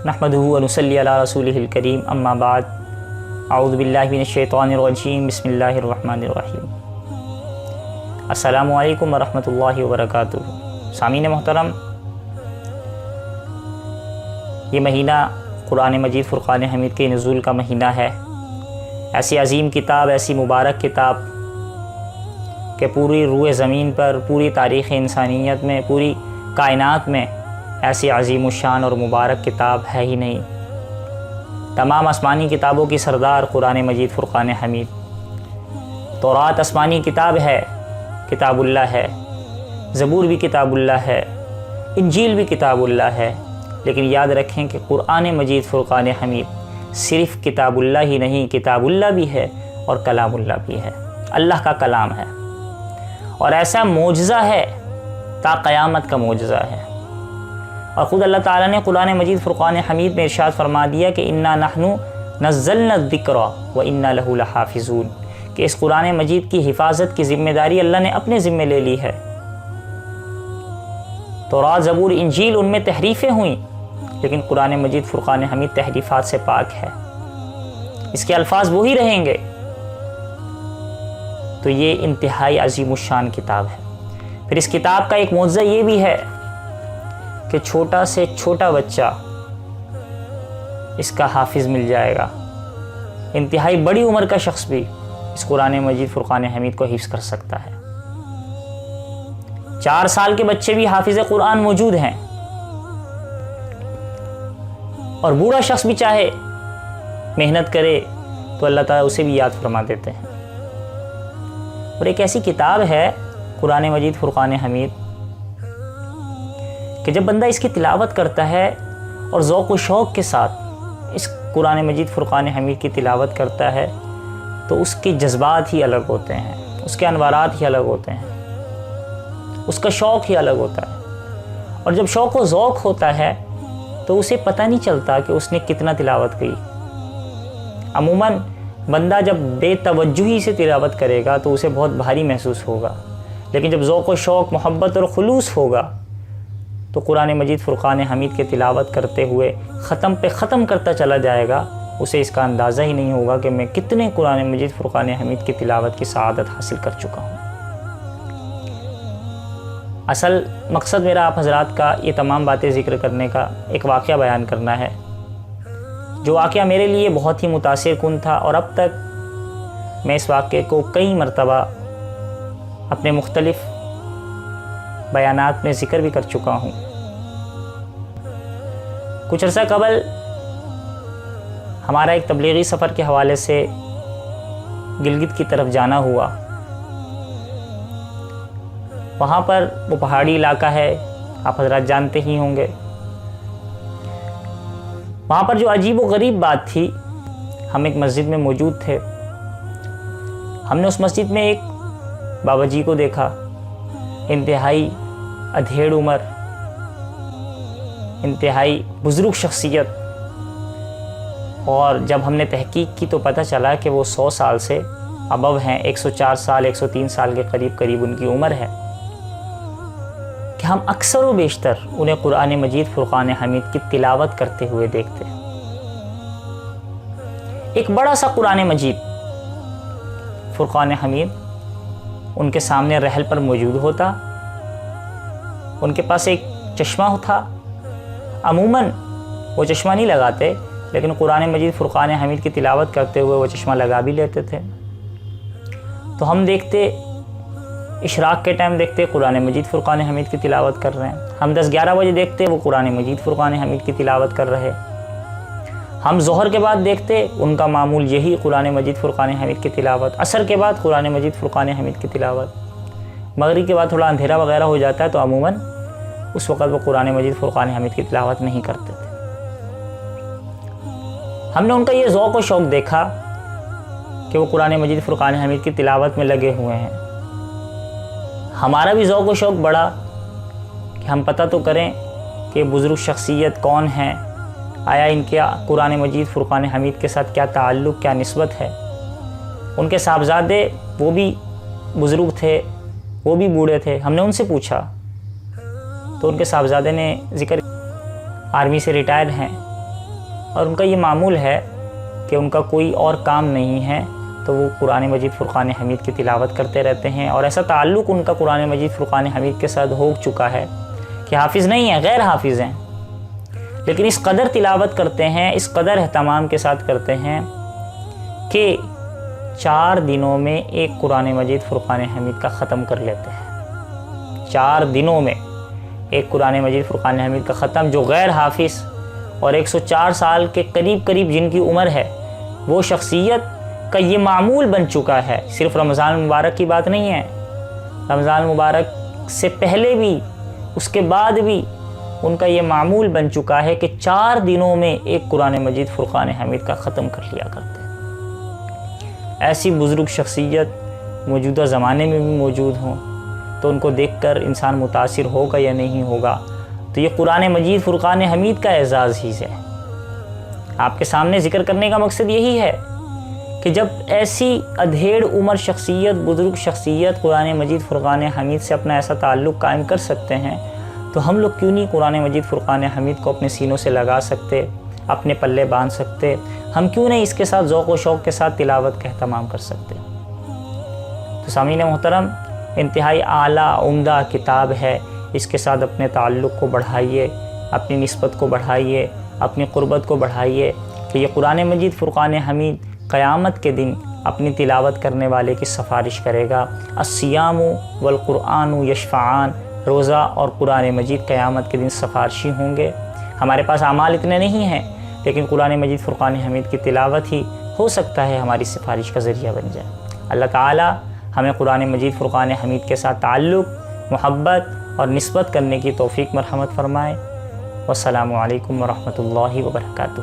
نحمدہ و نصلی علی رسولہ الکریم اما بعد اعوذ باللہ من الشیطان الرجیم بسم اللہ الرحمن الرحیم السلام علیکم ورحمۃ اللہ وبرکاتہ۔ سامعین محترم، یہ مہینہ قرآن مجید فرقان حمید کے نزول کا مہینہ ہے۔ ایسی عظیم کتاب، ایسی مبارک کتاب کہ پوری روئے زمین پر، پوری تاریخ انسانیت میں، پوری کائنات میں ایسی عظیم الشان اور مبارک کتاب ہے ہی نہیں۔ تمام آسمانی کتابوں کی سردار قرآن مجید فرقان حمید۔ تورات آسمانی کتاب ہے، کتاب اللہ ہے، زبور بھی کتاب اللہ ہے، انجیل بھی کتاب اللہ ہے، لیکن یاد رکھیں کہ قرآن مجید فرقان حمید صرف کتاب اللہ ہی نہیں، کتاب اللہ بھی ہے اور کلام اللہ بھی ہے، اللہ کا کلام ہے، اور ایسا معجزہ ہے تا قیامت کا معجزہ ہے۔ اور خود اللہ تعالیٰ نے قرآن مجید فرقان حمید میں ارشاد فرما دیا کہ انا نحن نزلنا الذکر و انا لہ لحافظون، کہ اس قرآن مجید کی حفاظت کی ذمہ داری اللہ نے اپنے ذمہ لے لی ہے۔ تورات، زبور، انجیل ان میں تحریفیں ہوئیں، لیکن قرآن مجید فرقان حمید تحریفات سے پاک ہے، اس کے الفاظ وہی رہیں گے۔ تو یہ انتہائی عظیم الشان کتاب ہے۔ پھر اس کتاب کا ایک معجزہ یہ بھی ہے کہ چھوٹا سے چھوٹا بچہ اس کا حافظ مل جائے گا، انتہائی بڑی عمر کا شخص بھی اس قرآن مجید فرقان حمید کو حفظ کر سکتا ہے۔ 4 سال کے بچے بھی حافظ قرآن موجود ہیں، اور بوڑھا شخص بھی چاہے محنت کرے تو اللہ تعالیٰ اسے بھی یاد فرما دیتے ہیں۔ اور ایک ایسی کتاب ہے قرآن مجید فرقان حمید کہ جب بندہ اس کی تلاوت کرتا ہے اور ذوق و شوق کے ساتھ اس قرآن مجید فرقان حمید کی تلاوت کرتا ہے تو اس کے جذبات ہی الگ ہوتے ہیں، اس کے انوارات ہی الگ ہوتے ہیں، اس کا شوق ہی الگ ہوتا ہے۔ اور جب شوق و ذوق ہوتا ہے تو اسے پتہ نہیں چلتا کہ اس نے کتنا تلاوت کی۔ عموماً بندہ جب بے توجہی سے تلاوت کرے گا تو اسے بہت بھاری محسوس ہوگا، لیکن جب ذوق و شوق، محبت اور خلوص ہوگا تو قرآن مجید فرقان حمید کے تلاوت کرتے ہوئے ختم پہ ختم کرتا چلا جائے گا، اسے اس کا اندازہ ہی نہیں ہوگا کہ میں کتنے قرآن مجید فرقان حمید کی تلاوت کی سعادت حاصل کر چکا ہوں۔ اصل مقصد میرا آپ حضرات کا یہ تمام باتیں ذکر کرنے کا ایک واقعہ بیان کرنا ہے، جو واقعہ میرے لیے بہت ہی متاثر کن تھا، اور اب تک میں اس واقعے کو کئی مرتبہ اپنے مختلف بیانات میں ذکر بھی کر چکا ہوں۔ کچھ عرصہ قبل ہمارا ایک تبلیغی سفر کے حوالے سے گلگت کی طرف جانا ہوا۔ وہاں پر وہ پہاڑی علاقہ ہے، آپ حضرات جانتے ہی ہوں گے۔ وہاں پر جو عجیب و غریب بات تھی، ہم ایک مسجد میں موجود تھے، ہم نے اس مسجد میں ایک بابا جی کو دیکھا، انتہائی ادھیڑ عمر، انتہائی بزرگ شخصیت، اور جب ہم نے تحقیق کی تو پتہ چلا کہ وہ 100 سال سے ابو ہیں، 104 سال 103 سال کے قریب ان کی عمر ہے، کہ ہم اکثر و بیشتر انہیں قرآن مجید فرقان حمید کی تلاوت کرتے ہوئے دیکھتے ہیں۔ ایک بڑا سا قرآن مجید فرقان حمید ان کے سامنے رحل پر موجود ہوتا، ان کے پاس ایک چشمہ تھا، عموماً وہ چشمہ نہیں لگاتے، لیکن قرآن مجید فرقان حمید کی تلاوت کرتے ہوئے وہ چشمہ لگا بھی لیتے تھے۔ تو ہم دیکھتے، اشراق کے ٹائم دیکھتے قرآن مجید فرقان حمید کی تلاوت کر رہے ہیں، ہم 10-11 بجے دیکھتے وہ قرآن مجید فرقان حمید کی تلاوت کر رہے، ہم ظہر کے بعد دیکھتے ان کا معمول یہی قرآن مجید فرقان حمید کی تلاوت، عصر کے بعد قرآن مجید فرقان حمید کی تلاوت، مغرب کے بعد تھوڑا اندھیرا وغیرہ ہو جاتا ہے تو عموماً اس وقت وہ قرآن مجید فرقان حمید کی تلاوت نہیں کرتے تھے۔ ہم نے ان کا یہ ذوق و شوق دیکھا کہ وہ قرآن مجید فرقان حمید کی تلاوت میں لگے ہوئے ہیں۔ ہمارا بھی ذوق و شوق بڑھا کہ ہم پتہ تو کریں کہ بزرگ شخصیت کون ہیں، آیا ان کے قرآن مجید فرقان حمید کے ساتھ کیا تعلق، کیا نسبت ہے۔ ان کے صاحبزادے وہ بھی بزرگ تھے، وہ بھی بوڑھے تھے، ہم نے ان سے پوچھا تو ان کے صاحبزادے نے ذکر آرمی سے ریٹائر ہیں، اور ان کا یہ معمول ہے کہ ان کا کوئی اور کام نہیں ہے تو وہ قرآن مجید فرقان حمید کی تلاوت کرتے رہتے ہیں، اور ایسا تعلق ان کا قرآن مجید فرقان حمید کے ساتھ ہو چکا ہے کہ حافظ نہیں ہیں، غیر حافظ ہیں، لیکن اس قدر تلاوت کرتے ہیں، اس قدر اہتمام کے ساتھ کرتے ہیں کہ 4 دنوں میں ایک قرآن مجید فرقان حمید کا ختم کر لیتے ہیں۔ 4 دنوں میں ایک قرآن مجید فرقان حمید کا ختم، جو غیر حافظ اور 104 سال کے قریب جن کی عمر ہے، وہ شخصیت کا یہ معمول بن چکا ہے۔ صرف رمضان مبارک کی بات نہیں ہے، رمضان مبارک سے پہلے بھی، اس کے بعد بھی ان کا یہ معمول بن چکا ہے کہ 4 دنوں میں ایک قرآن مجید فرقان حمید کا ختم کر لیا کرتے ہیں۔ ایسی بزرگ شخصیت موجودہ زمانے میں بھی موجود ہوں تو ان کو دیکھ کر انسان متاثر ہوگا یا نہیں ہوگا؟ تو یہ قرآن مجید فرقان حمید کا اعزاز ہی ہے۔ آپ کے سامنے ذکر کرنے کا مقصد یہی ہے کہ جب ایسی ادھیڑ عمر شخصیت، بزرگ شخصیت قرآن مجید فرقان حمید سے اپنا ایسا تعلق قائم کر سکتے ہیں تو ہم لوگ کیوں نہیں قرآن مجید فرقان حمید کو اپنے سینوں سے لگا سکتے، اپنے پلے باندھ سکتے؟ ہم کیوں نہیں اس کے ساتھ ذوق و شوق کے ساتھ تلاوت کا اہتمام کر سکتے؟ تو سامعین محترم، انتہائی اعلیٰ عمدہ کتاب ہے، اس کے ساتھ اپنے تعلق کو بڑھائیے، اپنی نسبت کو بڑھائیے، اپنی قربت کو بڑھائیے کہ یہ قرآن مجید فرقان حمید قیامت کے دن اپنی تلاوت کرنے والے کی سفارش کرے گا۔ الصیام والقرآن یشفعان، روزہ اور قرآن مجید قیامت کے دن سفارشی ہوں گے۔ ہمارے پاس اعمال اتنے نہیں ہیں، لیکن قرآن مجید فرقان حمید کی تلاوت ہی ہو سکتا ہے ہماری سفارش کا ذریعہ بن جائے۔ اللہ تعالی ہمیں قرآن مجید فرقان حمید کے ساتھ تعلق، محبت اور نسبت کرنے کی توفیق مرحمت فرمائے۔ والسلام علیکم ورحمۃ اللہ وبرکاتہ۔